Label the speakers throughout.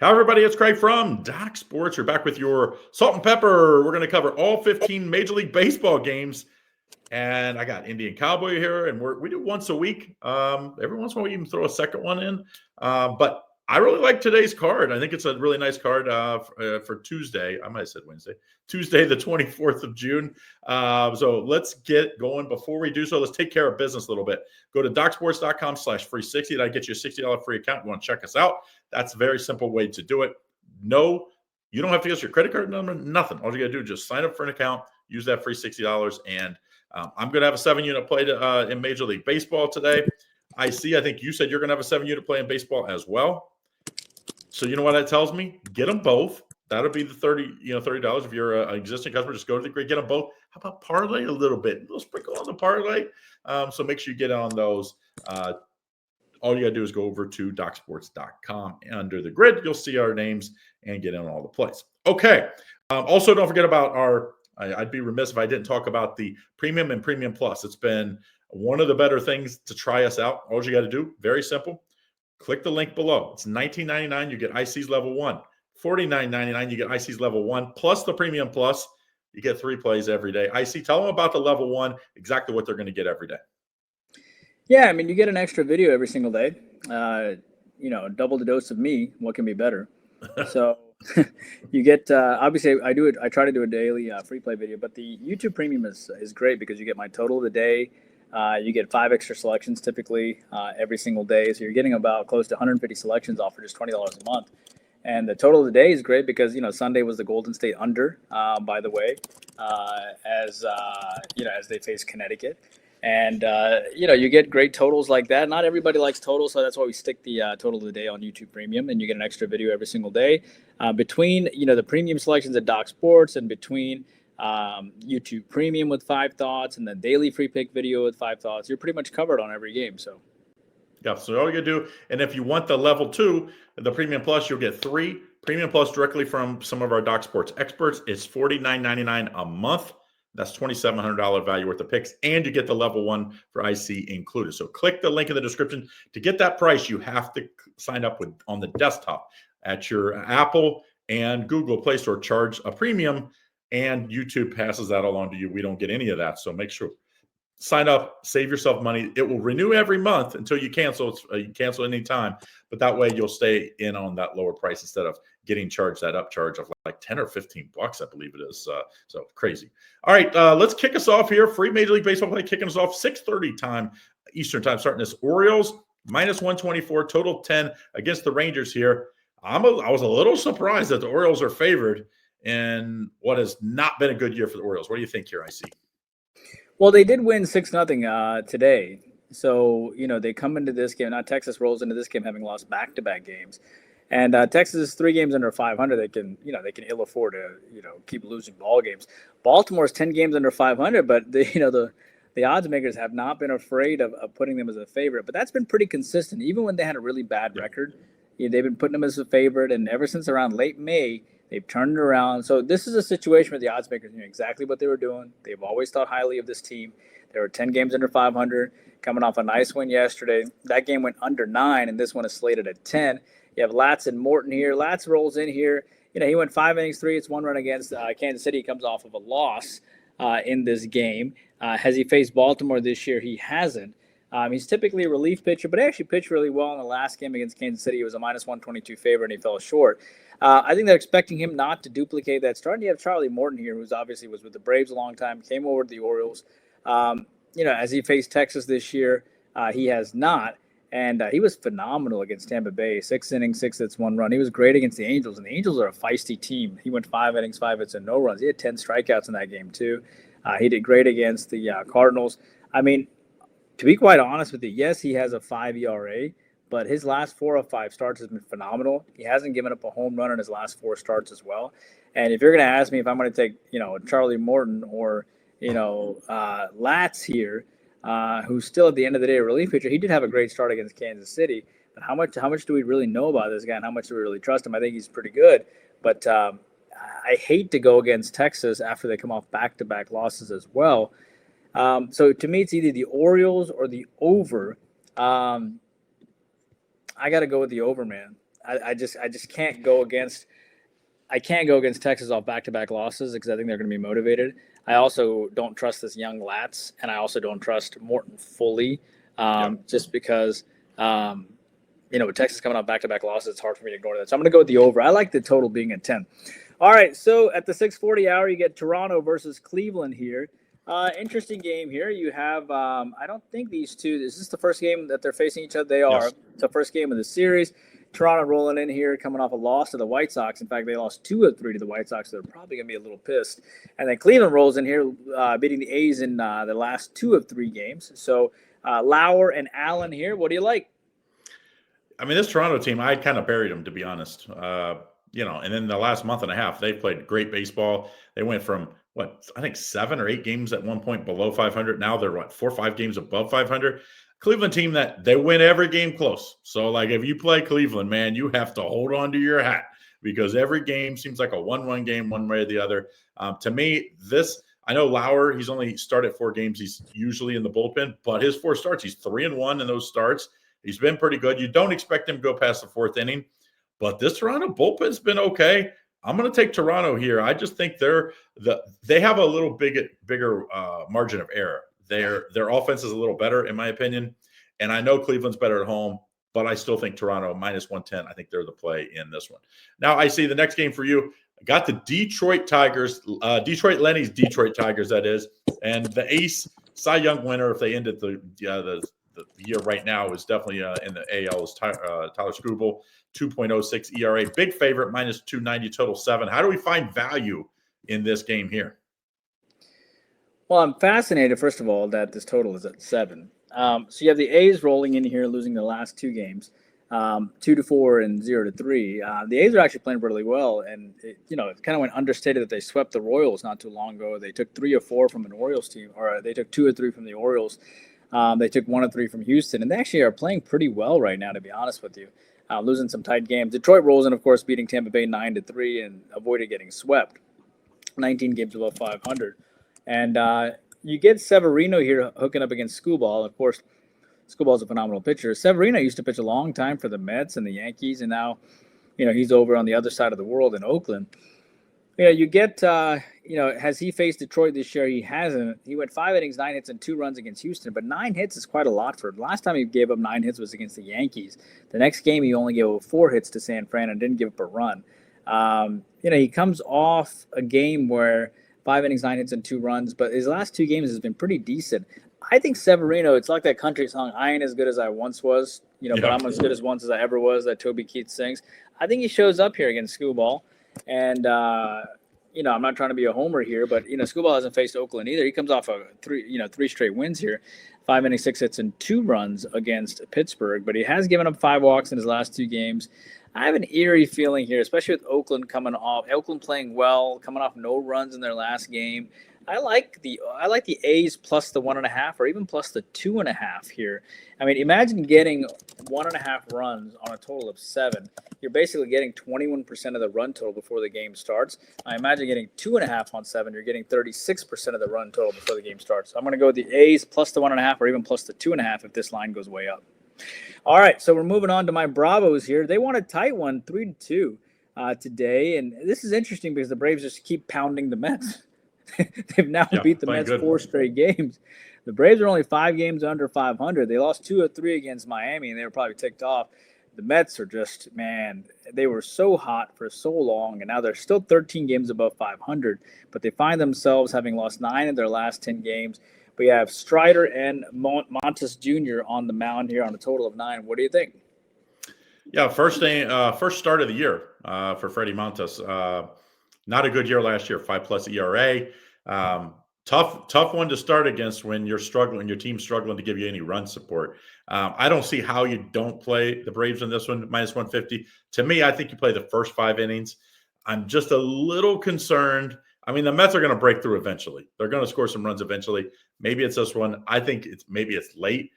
Speaker 1: How everybody, it's Craig from Doc Sports. You're back with your salt and pepper. We're going to cover all 15 Major League Baseball games. And I got Indian Cowboy here, and we do once a week. Every once in a while, we even throw a second one in. But I really like today's card. I think it's a really nice card for Tuesday. I might have said Wednesday. Tuesday, the 24th of June. So let's get going. Before we do so, let's take care of business a little bit. Go to docsports.com/free60. That'll get you a $60 free account. You want to check us out? That's a very simple way to do it. No, you don't have to use your credit card number, nothing. All you got to do is just sign up for an account, use that free $60, and I'm going to have a 7-unit play in Major League Baseball today. I think you said you're going to have a 7-unit play in baseball as well. So you know what that tells me? Get them both. That'll be the $30 if you're an existing customer. Just go to the grid, get them both. How about parlay a little bit? A little sprinkle on the parlay. So make sure you get on those. All you got to do is go over to docsports.com. Under the grid, you'll see our names and get in on all the plays. Okay. Also, don't forget about I'd be remiss if I didn't talk about the Premium and Premium Plus. It's been one of the better things to try us out. All you got to do, very simple, click the link below. It's $19.99. You get IC's Level 1. $49.99. You get IC's Level 1 plus the Premium Plus. You get 3 plays every day. IC, tell them about the Level 1, exactly what they're going to get every day.
Speaker 2: Yeah, I mean, you get an extra video every single day. Double the dose of me. What can be better? So you get obviously I try to do a daily free play video, but the YouTube Premium is great because you get my total of the day. You get 5 extra selections typically every single day, so you're getting about close to 150 selections off for just $20 a month. And the total of the day is great because Sunday was the Golden State under, by the way, as they face Connecticut. And, you get great totals like that. Not everybody likes totals, so that's why we stick the total of the day on YouTube Premium, and you get an extra video every single day. Between, the premium selections at Doc Sports and between YouTube Premium with 5 thoughts and the daily free pick video with 5 thoughts, you're pretty much covered on every game. So,
Speaker 1: yeah, so all you got to do, and if you want the Level 2, the Premium Plus, you'll get 3 Premium Plus directly from some of our Doc Sports experts. It's $49.99 a month. That's $2,700 value worth of picks, and you get the Level 1 for IC included. So click the link in the description. To get that price, you have to sign up on the desktop at your Apple and Google Play Store. Charge a premium, and YouTube passes that along to you. We don't get any of that, so make sure. Sign up, save yourself money. It will renew every month until you cancel. You cancel any time, but that way you'll stay in on that lower price instead of getting charged that upcharge of like 10 or 15 bucks, I believe it is. So crazy. All right, let's kick us off here. Free Major League Baseball play kicking us off 6:30 time Eastern time. Starting this Orioles -124, total 10 against the Rangers here. I was a little surprised that the Orioles are favored in what has not been a good year for the Orioles. What do you think here, IC?
Speaker 2: Well, they did win 6-0 today. So, they come into this game. Now Texas rolls into this game having lost back-to-back games. And Texas is 3 games under 500. They can ill afford to, keep losing ball games. Baltimore's 10 games under 500, but the odds makers have not been afraid of putting them as a favorite. But that's been pretty consistent. Even when they had a really bad record, they've been putting them as a favorite. And ever since around late May, they've turned it around. So this is a situation where the odds makers knew exactly what they were doing. They've always thought highly of this team. They were 10 games under 500, coming off a nice win yesterday. That game went under 9, and this one is slated at 10. You have Latz and Morton here. Latz rolls in here. He went 5 innings, 3. It's 1 run against Kansas City. He comes off of a loss in this game. Has he faced Baltimore this year? He hasn't. He's typically a relief pitcher, but he actually pitched really well in the last game against Kansas City. He was a -122 favorite, and he fell short. I think they're expecting him not to duplicate that start. And you have Charlie Morton here, who's obviously was with the Braves a long time, came over to the Orioles. As he faced Texas this year, he has not. And he was phenomenal against Tampa Bay. 6 innings, 6 hits, 1 run. He was great against the Angels, and the Angels are a feisty team. He went 5 innings, 5 hits, and no runs. He had 10 strikeouts in that game, too. He did great against the Cardinals. I mean, to be quite honest with you, yes, he has a 5 ERA, but his last 4 of 5 starts has been phenomenal. He hasn't given up a home run in his last 4 starts as well. And if you're going to ask me if I'm going to take, Charlie Morton or, Latz here, who's still at the end of the day a relief pitcher, he did have a great start against Kansas City. But how much do we really know about this guy, and how much do we really trust him? I think he's pretty good. But I hate to go against Texas after they come off back-to-back losses as well. So to me, it's either the Orioles or the over. I got to go with the over, man. I just can't go against. I can't go against Texas off back-to-back losses because I think they're going to be motivated. I also don't trust this young Lats, and I also don't trust Morton fully, just because with Texas coming off back-to-back losses, it's hard for me to ignore that. So I'm going to go with the over. I like the total being at 10. All right, so at the 6:40 hour, you get Toronto versus Cleveland here. Interesting game here. You have, I don't think these two, is this the first game that they're facing each other? They are.
Speaker 1: Yes.
Speaker 2: It's the first game of the series. Toronto rolling in here, coming off a loss to the White Sox. In fact, they lost 2 of 3 to the White Sox. So they're probably going to be a little pissed. And then Cleveland rolls in here, beating the A's in the last 2 of 3 games. So Lauer and Allen here. What do you like?
Speaker 1: I mean, this Toronto team, I kind of buried them, to be honest. And in the last month and a half, they've played great baseball. They went from, I think 7 or 8 games at one point below 500. Now they're, 4 or 5 games above 500. Cleveland team that they win every game close. So, if you play Cleveland, man, you have to hold on to your hat because every game seems like a 1-1 game one way or the other. To me, I know Lauer, he's only started 4 games. He's usually in the bullpen, but his 4 starts, he's 3-1 in those starts. He's been pretty good. You don't expect him to go past the 4th inning, but this Toronto bullpen's been okay. I'm going to take Toronto here. I just think they have a little bigger margin of error. Their offense is a little better, in my opinion. And I know Cleveland's better at home, but I still think Toronto minus 110. I think they're the play in this one. Now I see the next game for you. I got the Detroit Tigers, Lenny's Detroit Tigers, that is, and the ace Cy Young winner, if they ended the year right now, is definitely in the AL is Tyler Skubal, 2.06 ERA, big favorite, minus 290, total 7. How do we find value in this game here?
Speaker 2: Well, I'm fascinated, first of all, that this total is at 7. So you have the A's rolling in here, losing the last 2 games, 2-4 and 0-3. The A's are actually playing really well, and it kind of went understated that they swept the Royals not too long ago. They took 3 of 4 from an Orioles team, or they took 2 of 3 from the Orioles. They took 1 of 3 from Houston, and they actually are playing pretty well right now, to be honest with you. Losing some tight games. Detroit rolls in, of course, beating Tampa Bay 9-3 and avoided getting swept. 19 games above 500. And you get Severino here hooking up against Skubal. Of course, Skubal's a phenomenal pitcher. Severino used to pitch a long time for the Mets and the Yankees, and now, he's over on the other side of the world in Oakland. You get, has he faced Detroit this year? He hasn't. He went 5 innings, 9 hits, and 2 runs against Houston, but 9 hits is quite a lot for him. Last time he gave up 9 hits was against the Yankees. The next game, he only gave up 4 hits to San Fran and didn't give up a run. He comes off a game where 5 innings, 9 hits, and 2 runs, but his last 2 games has been pretty decent. I think Severino, it's like that country song, I ain't as good as I once was, but I'm as good as once as I ever was, that Toby Keith sings. I think he shows up here against Skubal, and, I'm not trying to be a homer here, but, Skubal hasn't faced Oakland either. He comes off 3 straight wins here, 5 innings, 6 hits, and 2 runs against Pittsburgh, but he has given up 5 walks in his last 2 games. I have an eerie feeling here, especially with Oakland playing well, coming off no runs in their last game. I like the A's plus the 1.5 or even plus the 2.5 here. I mean, imagine getting 1.5 runs on a total of 7. You're basically getting 21% of the run total before the game starts. I imagine getting 2.5 on 7. You're getting 36% of the run total before the game starts. So I'm going to go with the A's plus the 1.5 or even plus the 2.5 if this line goes way up. All right, so we're moving on to my Bravos here. They won a tight one, 3-2 today, and this is interesting because the Braves just keep pounding the Mets. They've now beat the Mets 4 straight games. The Braves are only 5 games under 500. They lost 2 of 3 against Miami, and they were probably ticked off. The Mets are just, they were so hot for so long, and now they're still 13 games above 500, but they find themselves having lost 9 of their last 10 games. We have Strider and Montes Jr. on the mound here on a total of 9. What do you think?
Speaker 1: Yeah, first start of the year for Freddie Montes. Not a good year last year, 5+ ERA. Tough one to start against when you're struggling, your team's struggling to give you any run support. I don't see how you don't play the Braves in this one, minus 150. To me, I think you play the first 5 innings. I'm just a little concerned. I mean, the Mets are going to break through eventually. They're going to score some runs eventually. Maybe it's this one. I think maybe it's late.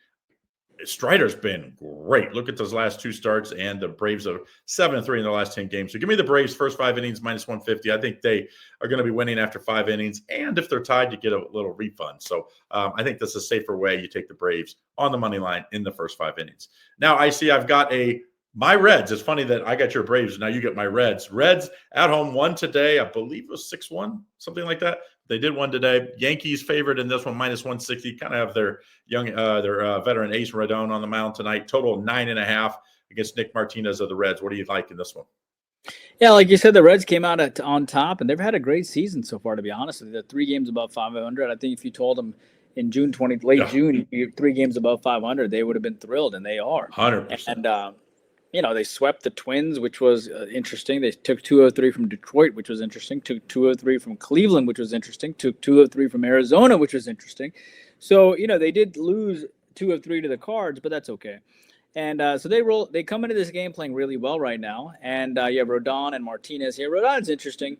Speaker 1: Strider's been great. Look at those last 2 starts, and the Braves are 7-3 in the last 10 games. So give me the Braves first 5 innings, minus 150. I think they are going to be winning after 5 innings, and if they're tied, you get a little refund. So I think this is a safer way. You take the Braves on the money line in the first 5 innings. Now I see I've got a My Reds. It's funny that I got your Braves. Now you get my Reds. Reds at home won today. I believe it was 6-1, something like that. They did one today. Yankees favored in this one, -160. Kind of have their veteran ace Rodon on the mound tonight. Total 9.5 against Nick Martinez of the Reds. What do you like in this one?
Speaker 2: Yeah, like you said, the Reds came out on top, and they've had a great season so far, to be honest with you. They're 3 games above 500. I think if you told them in late June, 3 games above 500, they would have been thrilled, and they are.
Speaker 1: 100%.
Speaker 2: And, they swept the Twins, which was interesting. They took 203 from Detroit, which was interesting. Took 203 from Cleveland, which was interesting. Took 203 from Arizona, which was interesting. So, they did lose 203 to the Cards, but that's okay. And so they come into this game playing really well right now. And you have Rodon and Martinez here. Rodon's interesting.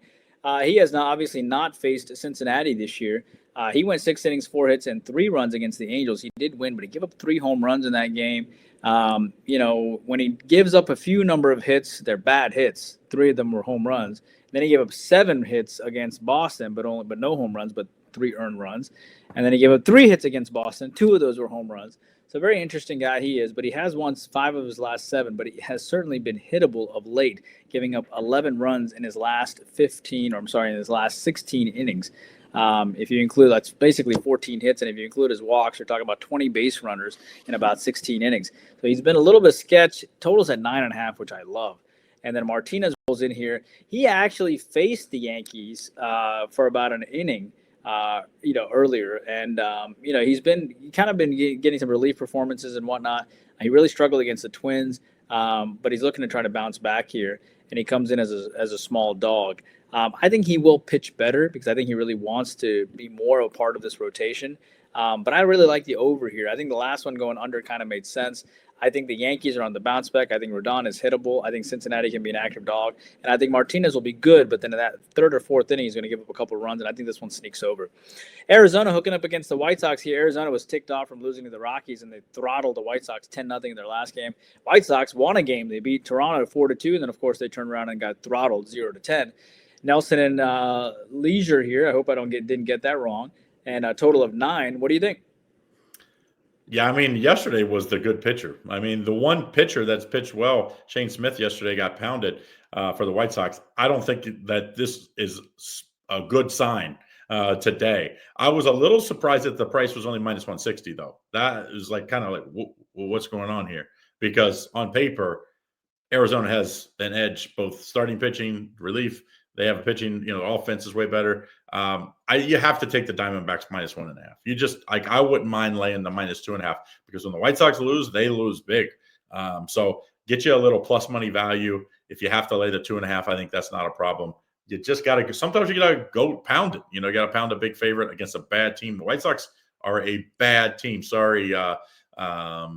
Speaker 2: He has obviously not faced Cincinnati this year. He went 6 innings, 4 hits, and 3 runs against the Angels. He did win, but he gave up 3 home runs in that game. When he gives up a few number of hits, they're bad hits. 3 of them were home runs. Then he gave up 7 hits against Boston, but no home runs, but 3 earned runs. And then he gave up 3 hits against Boston. 2 of those were home runs. So a very interesting guy he is, but he has won 5 of his last 7, but he has certainly been hittable of late, giving up 11 runs in his last 16 innings. If you include, that's basically 14 hits, and if you include his walks, you're talking about 20 base runners in about 16 innings. So he's been a little bit sketch. Totals at 9.5, which I love. And then Martinez rolls in here. He actually faced the Yankees for about an inning. Earlier. And, he's been getting some relief performances and whatnot. He really struggled against the Twins, but he's looking to try to bounce back here. And he comes in as a small dog. I think he will pitch better because I think he really wants to be more of a part of this rotation. But I really like the over here. I think the last one going under kind of made sense. I think the Yankees are on the bounce back. I think Rodon is hittable. I think Cincinnati can be an active dog. And I think Martinez will be good, but then in that 3rd or 4th inning, he's going to give up a couple of runs, and I think this one sneaks over. Arizona hooking up against the White Sox here. Arizona was ticked off from losing to the Rockies, and they throttled the White Sox 10-0 in their last game. White Sox won a game. They beat Toronto 4-2, and then, of course, they turned around and got throttled 0-10. Nelson and Leisure here. I hope I didn't get that wrong. And a total of 9. What do you think?
Speaker 1: Yeah, I mean, yesterday was the good pitcher. I mean, the one pitcher that's pitched well, Shane Smith, yesterday got pounded for the White Sox. I don't think that this is a good sign today. I was a little surprised that the price was only -160, though. That is kind of like, what's going on here? Because on paper, Arizona has an edge, both starting pitching, relief. They have a pitching, offense is way better. You have to take the Diamondbacks -1.5. You just I wouldn't mind laying the -2.5 because when the White Sox lose, they lose big. So get you a little plus money value. If you have to lay the 2.5, I think that's not a problem. You just got to. Sometimes you got to go pound it. You got to pound a big favorite against a bad team. The White Sox are a bad team. Sorry,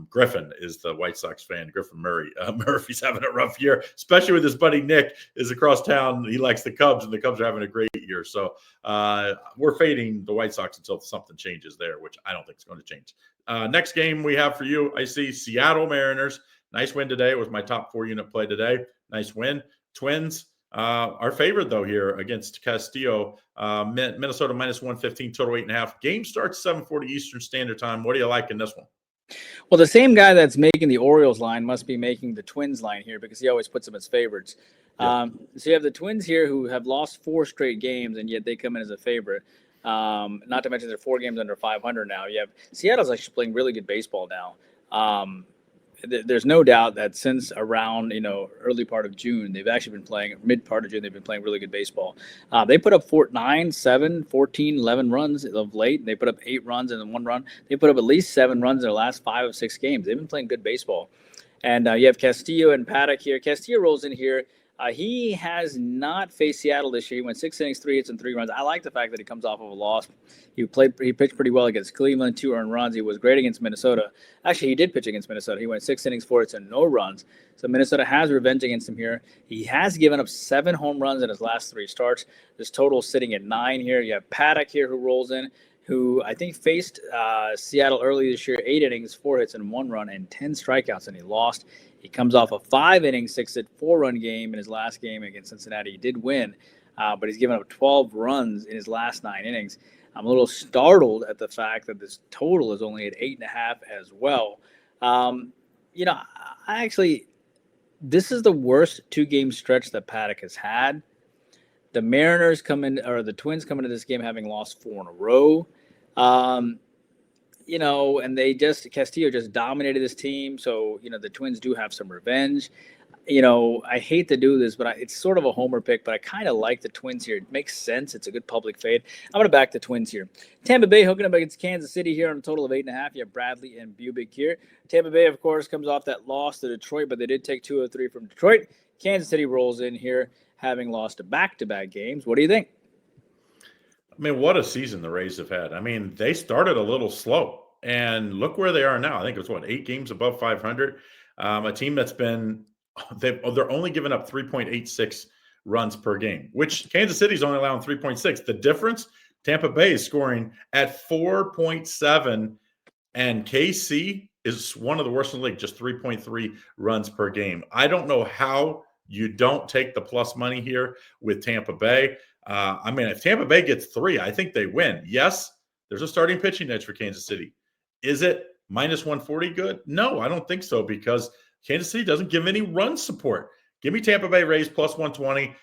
Speaker 1: Griffin is the White Sox fan. Griffin Murray. Murphy's having a rough year, especially with his buddy Nick is across town. He likes the Cubs, and the Cubs are having a great year. So we're fading the White Sox until something changes there, which I don't think is going to change. Next game we have for you, I see Seattle Mariners. Nice win today. It was my top 4 unit play today. Nice win. Twins are favored, though, here against Castillo. Minnesota -115, total 8.5. Game starts 7:40 Eastern Standard Time. What do you like in this one?
Speaker 2: Well, the same guy that's making the Orioles line must be making the Twins line here because he always puts them as favorites. Yeah. So you have the Twins here who have lost 4 straight games, and yet they come in as a favorite. Not to mention they're 4 games under 500 now. You have Seattle's actually playing really good baseball now. There's no doubt that since around early part of June, they've actually been playing mid part of June. They've been playing really good baseball. They put up 9, 7, 14, 11 runs of late. They put up 8 runs and then 1 run. They put up at least 7 runs in their last 5 of 6 games. They've been playing good baseball. And you have Castillo and Paddock here. Castillo rolls in here. He has not faced Seattle this year. He went 6 innings, 3 hits, and 3 runs. I like the fact that he comes off of a loss. He pitched pretty well against Cleveland, 2 earned runs. He was great against Minnesota. Actually, he did pitch against Minnesota. He went 6 innings, 4 hits, and no runs. So Minnesota has revenge against him here. He has given up 7 home runs in his last 3 starts. This total is sitting at 9 here. You have Paddock here who rolls in, who I think faced Seattle early this year, 8 innings, 4 hits, and 1 run, and 10 strikeouts, and he lost. He comes off a 5-inning, 6-hit, 4-run game in his last game against Cincinnati. He did win, but he's given up 12 runs in his last 9 innings. I'm a little startled at the fact that this total is only at 8.5 as well. I This is the worst 2-game stretch that Paddock has had. The Mariners the Twins come into this game having lost 4 in a row. And Castillo just dominated this team. So, the Twins do have some revenge. I hate to do this, but it's sort of a homer pick, but I kind of like the Twins here. It makes sense. It's a good public fade. I'm going to back the Twins here. Tampa Bay hooking up against Kansas City here on a total of 8.5. You have Bradley and Bubick here. Tampa Bay, of course, comes off that loss to Detroit, but they did take 2 of 3 from Detroit. Kansas City rolls in here, having lost back-to-back games. What do you think?
Speaker 1: I mean, what a season the Rays have had. I mean, they started a little slow, and look where they are now. I think it was, 8 games above 500. A team that's been they're only giving up 3.86 runs per game, which Kansas City's only allowing 3.6. The difference, Tampa Bay is scoring at 4.7, and KC is one of the worst in the league, just 3.3 runs per game. I don't know how you don't take the plus money here with Tampa Bay. If Tampa Bay gets 3, I think they win. Yes, there's a starting pitching edge for Kansas City. Is it minus 140 good? No, I don't think so, because Kansas City doesn't give any run support. Give me Tampa Bay Rays plus 120.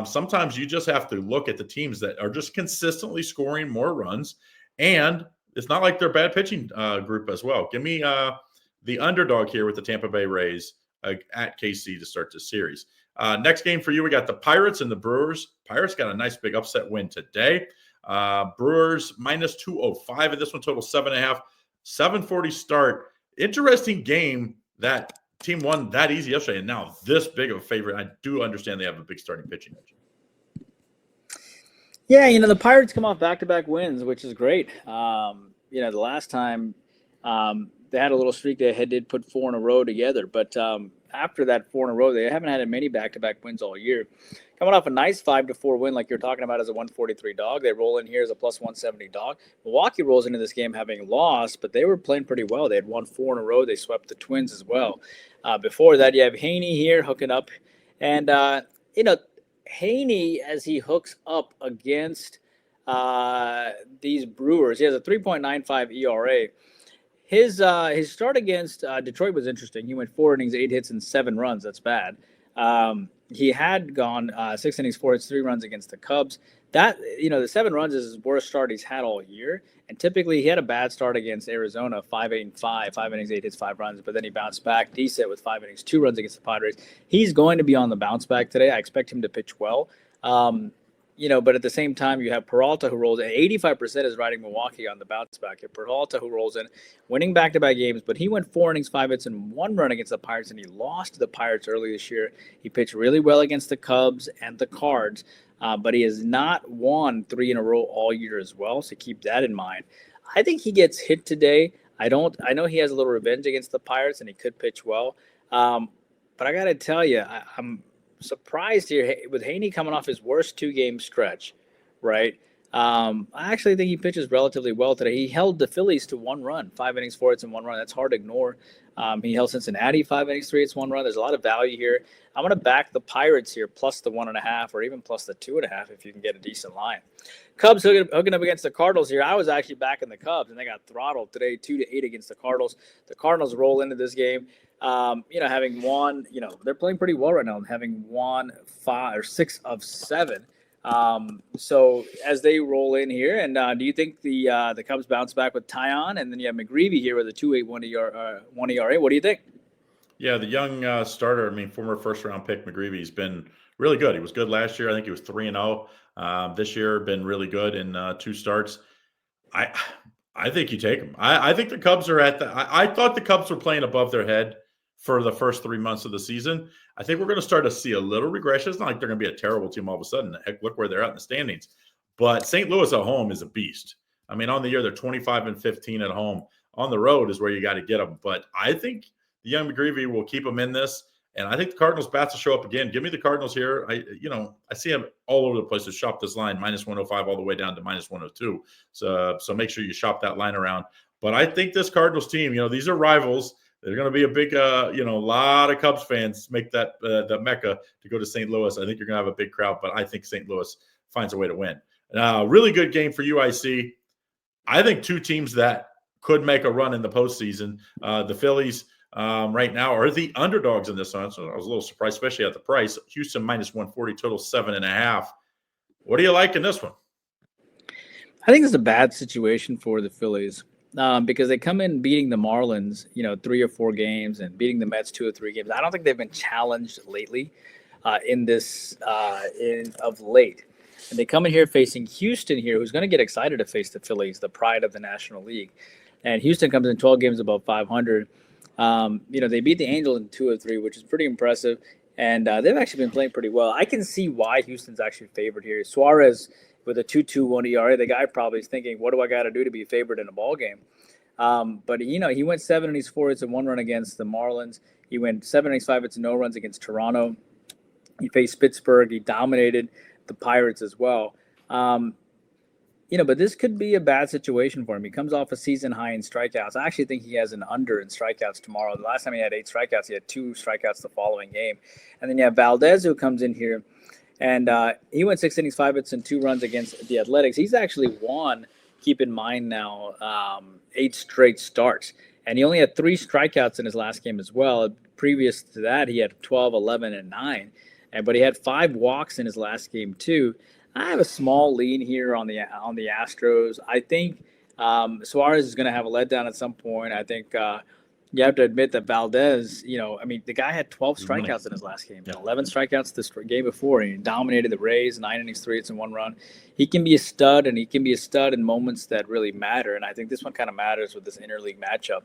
Speaker 1: Sometimes you just have to look at the teams that are just consistently scoring more runs, and it's not like they're a bad pitching group as well. Give me the underdog here with the Tampa Bay Rays at KC to start this series. Next game for you, we got the Pirates and the Brewers. Pirates got a nice big upset win today. Brewers minus 205, and this one total 7.5. 7:40 start. Interesting game. That team won that easy yesterday, and now this big of a favorite. I do understand they have a big starting pitching edge.
Speaker 2: Yeah, the Pirates come off back-to-back wins, which is great. The last time they had a little streak, they did put 4 in a row together. But after that 4 in a row, they haven't had many back-to-back wins all year. Coming off a nice 5-4 win, like you're talking about, as a 143 dog. They roll in here as a plus 170 dog. Milwaukee rolls into this game having lost, but they were playing pretty well. They had won 4 in a row. They swept the Twins as well. Before that, you have Haney here hooking up. And, Haney, as he hooks up against these Brewers, he has a 3.95 ERA. His start against Detroit was interesting. He went 4 innings, 8 hits, and 7 runs. That's bad. He had gone 6 innings, 4 hits, 3 runs against the Cubs. The 7 runs is his worst start he's had all year. And typically he had a bad start against Arizona, 5-8-5, 5 innings, 8 hits, 5 runs. But then he bounced back decent with 5 innings, 2 runs against the Padres. He's going to be on the bounce back today. I expect him to pitch well. But at the same time, you have Peralta, who rolls in. 85% is riding Milwaukee on the bounce back. You have Peralta, who rolls in, winning back-to-back games, but he went 4 innings, 5 hits, and 1 run against the Pirates, and he lost to the Pirates early this year. He pitched really well against the Cubs and the Cards, but he has not won 3 in a row all year as well, so keep that in mind. I think he gets hit today. I know he has a little revenge against the Pirates, and he could pitch well. But I got to tell you, I'm surprised here with Haney coming off his worst 2-game stretch, right? I actually think he pitches relatively well today. He held the Phillies to 1 run, 5 innings, 4 hits, and 1 run. That's hard to ignore. He held Cincinnati 5 innings, 3 hits, 1 run. There's a lot of value here. I'm going to back the Pirates here plus the 1.5 or even plus the 2.5 if you can get a decent line. Cubs hooking up against the Cardinals here. I was actually backing the Cubs, and they got throttled today 2-8 against the Cardinals. The Cardinals roll into this game. Having won, they're playing pretty well right now, having won 5 or 6 of 7. So as they roll in here, and do you think the Cubs bounce back with Tyon, and then you have McGreevy here with a 2.81 ERA? What do you think?
Speaker 1: Yeah, the young starter, former first-round pick McGreevy, has been really good. He was good last year. I think he was 3-0. This year, been really good in 2 starts. I think you take them. I think the Cubs are I thought the Cubs were playing above their head for the first 3 months of the season. I think we're going to start to see a little regression. It's not like they're going to be a terrible team all of a sudden. Heck, look where they're at in the standings. But St. Louis at home is a beast. On the year, they're 25-15 at home. On the road is where you got to get them. But I think the young McGreevy will keep them in this. And I think the Cardinals bats will show up again. Give me the Cardinals here. I see them all over the place to shop this line, minus 105 all the way down to minus 102. So make sure you shop that line around. But I think this Cardinals team, these are rivals. They're going to be a big, a lot of Cubs fans make that the Mecca to go to St. Louis. I think you're going to have a big crowd, but I think St. Louis finds a way to win. Really good game for UIC. I think 2 teams that could make a run in the postseason. The Phillies right now are the underdogs in this one. So I was a little surprised, especially at the price. Houston minus 140, total 7.5. What do you like in this one?
Speaker 2: I think it's a bad situation for the Phillies because they come in beating the Marlins, 3 or 4 games, and beating the Mets 2 or 3 games. I don't think they've been challenged lately in this of late. And they come in here facing Houston here, who's going to get excited to face the Phillies, the pride of the National League. And Houston comes in 12 games above 500. They beat the Angels in 2 or 3, which is pretty impressive. And they've actually been playing pretty well. I can see why Houston's actually favored here. Suarez with a 2.21 ERA, the guy probably is thinking, "What do I got to do to be favored in a ball game?" But he went 7 innings, 4 hits, and 1 run against the Marlins. He went 7 innings, 5 hits, and no runs against Toronto. He faced Pittsburgh. He dominated the Pirates as well. But this could be a bad situation for him. He comes off a season high in strikeouts. I actually think he has an under in strikeouts tomorrow. The last time he had 8 strikeouts, he had 2 strikeouts the following game. And then you have Valdez, who comes in here, and he went 6 innings, 5 hits, and 2 runs against the Athletics. He's actually won, keep in mind now, 8 straight starts. And he only had 3 strikeouts in his last game as well. Previous to that, he had 12, 11, and 9. But he had 5 walks in his last game too. I have a small lean here on the Astros. I think Suarez is going to have a letdown at some point. I think you have to admit that Valdez, the guy had 12 strikeouts in his last game, 11 strikeouts this game before. He dominated the Rays, 9 innings, 3 hits, and 1 run. He can be a stud, and he can be a stud in moments that really matter. And I think this one kind of matters with this interleague matchup.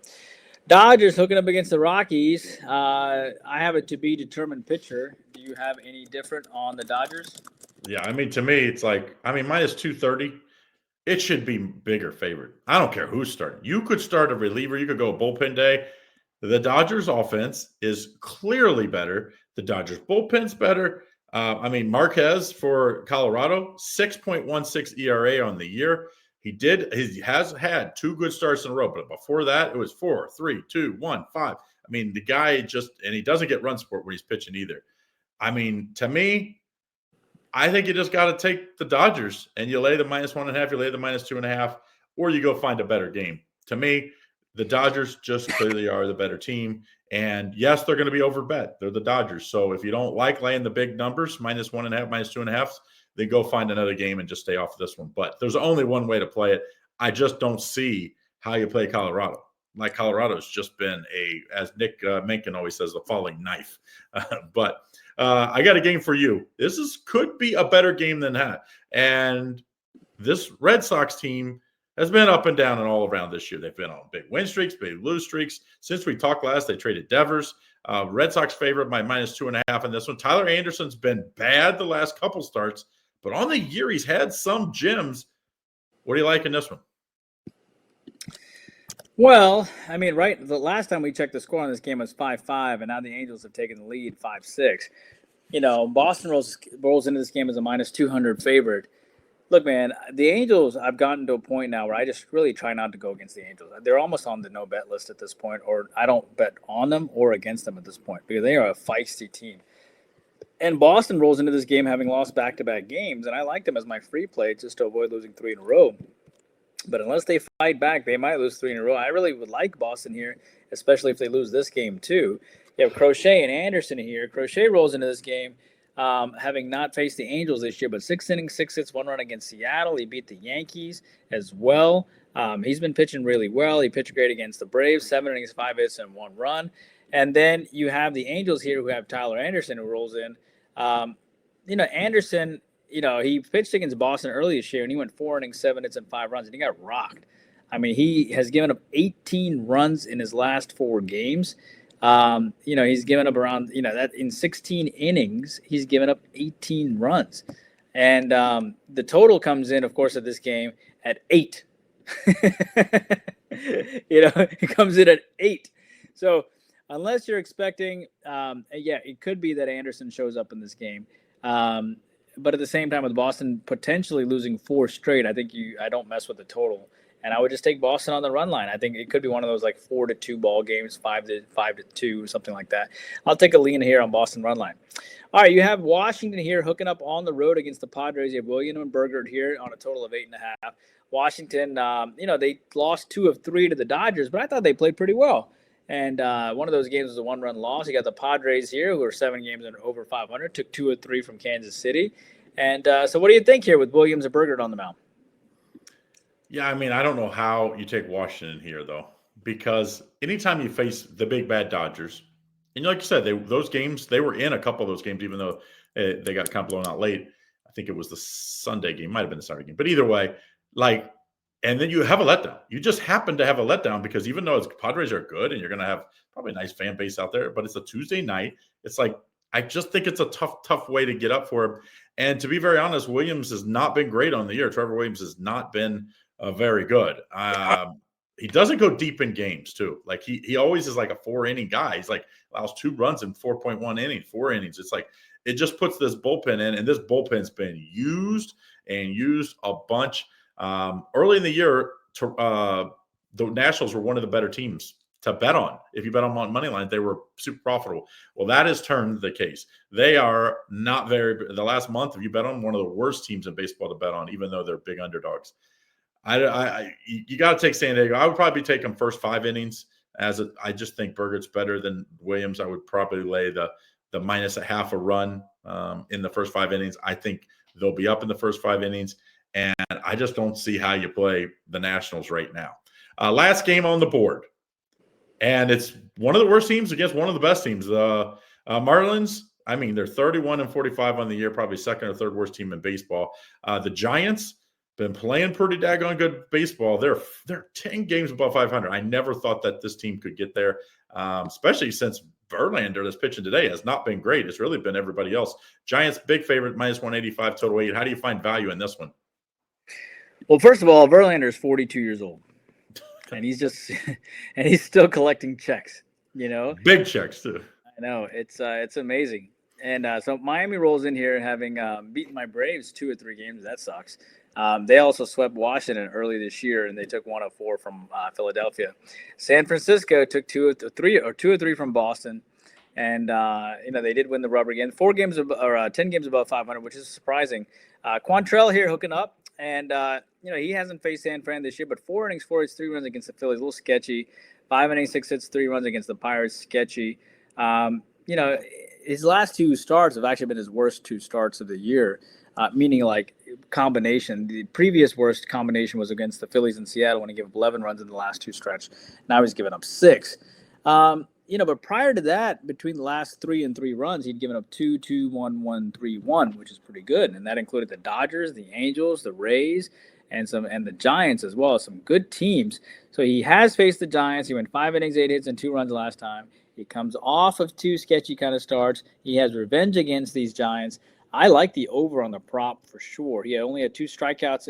Speaker 2: Dodgers hooking up against the Rockies. I have a to-be-determined pitcher. Do you have any different on the Dodgers?
Speaker 1: Yeah, to me, it's like, minus 230. It should be bigger favorite. I don't care who's starting. You could start a reliever. You could go bullpen day. The Dodgers offense is clearly better. The Dodgers bullpen's better. Marquez for Colorado, 6.16 ERA on the year. He has had 2 good starts in a row, but before that, it was 4, 3, 2, 1, 5. The guy and he doesn't get run support when he's pitching either. To me, I think you just got to take the Dodgers and you lay the minus 1.5, you lay the minus 2.5, or you go find a better game. To me, the Dodgers just clearly are the better team. And yes, they're going to be overbet. They're the Dodgers. So if you don't like laying the big numbers, minus 1.5, minus 2.5, then go find another game and just stay off of this one. But there's only one way to play it. I just don't see how you play Colorado. Like Colorado's just been as Nick Mencken always says, a falling knife. But I got a game for you. Could be a better game than that. And this Red Sox team has been up and down and all around this year. They've been on big win streaks, big lose streaks. Since we talked last, they traded Devers. Red Sox favorite by minus 2.5 in this one. Tyler Anderson's been bad the last couple starts, but on the year he's had some gems. What do you like in this one?
Speaker 2: Well, the last time we checked the score on this game was 5-5, and now the Angels have taken the lead 5-6. Boston rolls into this game as a minus 200 favorite. Look, man, the Angels, I've gotten to a point now where I just really try not to go against the Angels. They're almost on the no-bet list at this point, or I don't bet on them or against them at this point because they are a feisty team. And Boston rolls into this game having lost back-to-back games, and I like them as my free play just to avoid losing 3 in a row. But unless they fight back, they might lose 3 in a row. I really would like Boston here, especially if they lose this game too. You have Crochet and Anderson here. Crochet rolls into this game having not faced the Angels this year, but 6 innings, 6 hits, 1 run against Seattle. He beat the Yankees as well. He's been pitching really well. He pitched great against the Braves, 7 innings, 5 hits, and 1 run. And then you have the Angels here who have Tyler Anderson who rolls in. Anderson, he pitched against Boston early this year, and he went 4 innings, 7 hits, and 5 runs, and he got rocked. He has given up 18 runs in his last 4 games. He's given up around, that in 16 innings, he's given up 18 runs. And the total comes in, of course, at this game at 8. It comes in at 8. So unless you're expecting, it could be that Anderson shows up in this game. But at the same time, with Boston potentially losing 4 straight, I don't mess with the total. And I would just take Boston on the run line. I think it could be one of those like 4-2 ball games, 5-2, something like that. I'll take a lean here on Boston run line. All right, you have Washington here hooking up on the road against the Padres. You have William and Bergert here on a total of 8.5. Washington, they lost 2 of 3 to the Dodgers, but I thought they played pretty well. And one of those games was a 1-run loss. You got the Padres here, who are 7 games and over 500, took 2 of 3 from Kansas City. And so what do you think here with Williams and Bergert on the mound?
Speaker 1: Yeah, I mean, I don't know how you take Washington here, though, because anytime you face the big bad Dodgers, and like you said, those games, they were in a couple of those games, even though they got kind of blown out late. I think it was the Sunday game, might have been the Saturday game. But either way, like, and then you have a letdown. You just happen to have a letdown because even though Padres are good and you're going to have probably a nice fan base out there, but it's a Tuesday night. It's like, I just think it's a tough way to get up for him. And to be very honest, Williams has not been great on the year. Trevor Williams has not been very good. He doesn't go deep in games too. Like he always is like a 4-inning guy. He's like allows 2 runs in 4.1 innings, 4 innings. It's like it just puts this bullpen in, and this bullpen's been used a bunch. Early in the year, the Nationals were one of the better teams to bet on. If you bet on money line, they were super profitable. Well, that has turned the case. They are not very. The last month, if you bet on, one of the worst teams in baseball to bet on, even though they're big underdogs. You got to take San Diego. I would probably take them first 5 innings. I just think Bergert's better than Williams. I would probably lay the minus a half a run in the first 5 innings. I think they'll be up in the first 5 innings, and I just don't see how you play the Nationals right now. Last game on the board, and it's one of the worst teams against one of the best teams. Marlins. I mean, they're 31-45 on the year, probably second or third worst team in baseball. The Giants. Been playing pretty daggone good baseball. They're 10 games above 500. I never thought that this team could get there, especially since Verlander, that's pitching today, has not been great. It's really been everybody else. Giants, big favorite, minus 185 total 8. How do you find value in this one?
Speaker 2: Well, first of all, Verlander is 42 years old, and he's still collecting checks.
Speaker 1: Big checks too.
Speaker 2: I know it's amazing. And so Miami rolls in here having beaten my Braves 2 or 3 games. That sucks. They also swept Washington early this year, and they took 1 of 4 from Philadelphia. San Francisco took 2 of 3 from Boston, and they did win the rubber game. 10 games above 500, which is surprising. Quantrell here hooking up, and he hasn't faced San Fran this year, but 4 innings, 4 hits, 3 runs against the Phillies, a little sketchy. 5 innings, 6 hits, 3 runs against the Pirates, sketchy. His last 2 starts have actually been his worst 2 starts of the year. Meaning like combination. The previous worst combination was against the Phillies in Seattle when he gave up 11 runs in the last 2 stretch. Now he's given up 6. But prior to that, between the last 3 and 3 runs, he'd given up 2, 2, 1, 1, 3, 1, which is pretty good. And that included the Dodgers, the Angels, the Rays, and the Giants as well. Some good teams. So he has faced the Giants. He went 5 innings, 8 hits, and 2 runs last time. He comes off of 2 sketchy kind of starts. He has revenge against these Giants. I like the over on the prop for sure. He only had 2 strikeouts,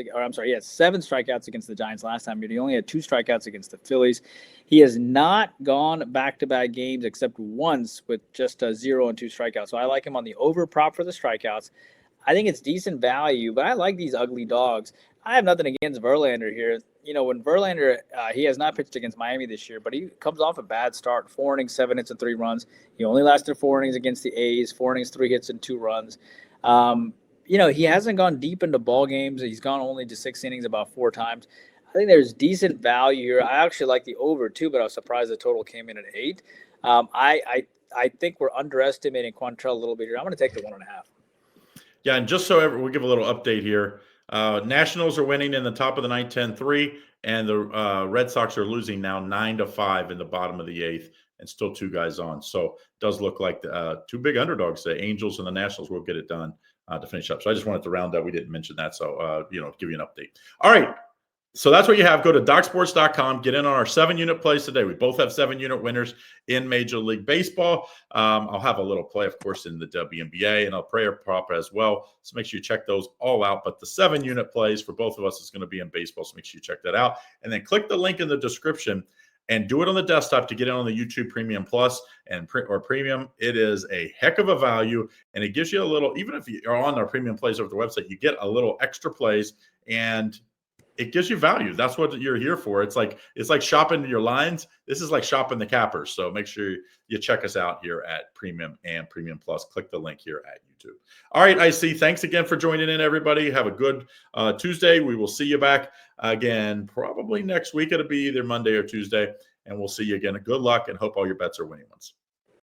Speaker 2: he had 7 strikeouts against the Giants last time, but he only had 2 strikeouts against the Phillies. He has not gone back-to-back games except once with just 0 and 2 strikeouts. So I like him on the over prop for the strikeouts. I think it's decent value, but I like these ugly dogs. I have nothing against Verlander here. When Verlander, he has not pitched against Miami this year, but he comes off a bad start. 4 innings, 7 hits, and 3 runs. He only lasted 4 innings against the A's, 4 innings, 3 hits, and 2 runs. He hasn't gone deep into ball games. He's gone only to 6 innings about 4 times. I think there's decent value here. I actually like the over too, but I was surprised the total came in at 8. I think we're underestimating Quantrell a little bit here. I'm going to take the 1.5.
Speaker 1: Yeah, and just so we'll give a little update here. Nationals are winning in the top of the ninth, 10-3, and the Red Sox are losing now 9-5 in the bottom of the 8th, and still 2 guys on. So it does look like the 2 big underdogs, the Angels and the Nationals, will get it done to finish up. So I just wanted to round up. We didn't mention that, so give you an update. All right. So that's what you have. Go to DocSports.com. Get in on our 7-unit plays today. We both have 7-unit winners in Major League Baseball. I'll have a little play, of course, in the WNBA, and I'll prayer prop as well. So make sure you check those all out. But the 7-unit plays for both of us is going to be in baseball, so make sure you check that out. And then click the link in the description and do it on the desktop to get in on the YouTube Premium Plus or Premium. It is a heck of a value, and it gives you a little, even if you're on our Premium plays over the website, you get a little extra plays, and it gives you value. That's what you're here for. It's like shopping your lines. This is like shopping the cappers. So make sure you check us out here at Premium and Premium Plus. Click the link here at YouTube. All right, IC, thanks again for joining in, everybody. Have a good Tuesday. We will see you back again probably next week. It'll be either Monday or Tuesday. and we'll see you again. Good luck, and hope all your bets are winning ones.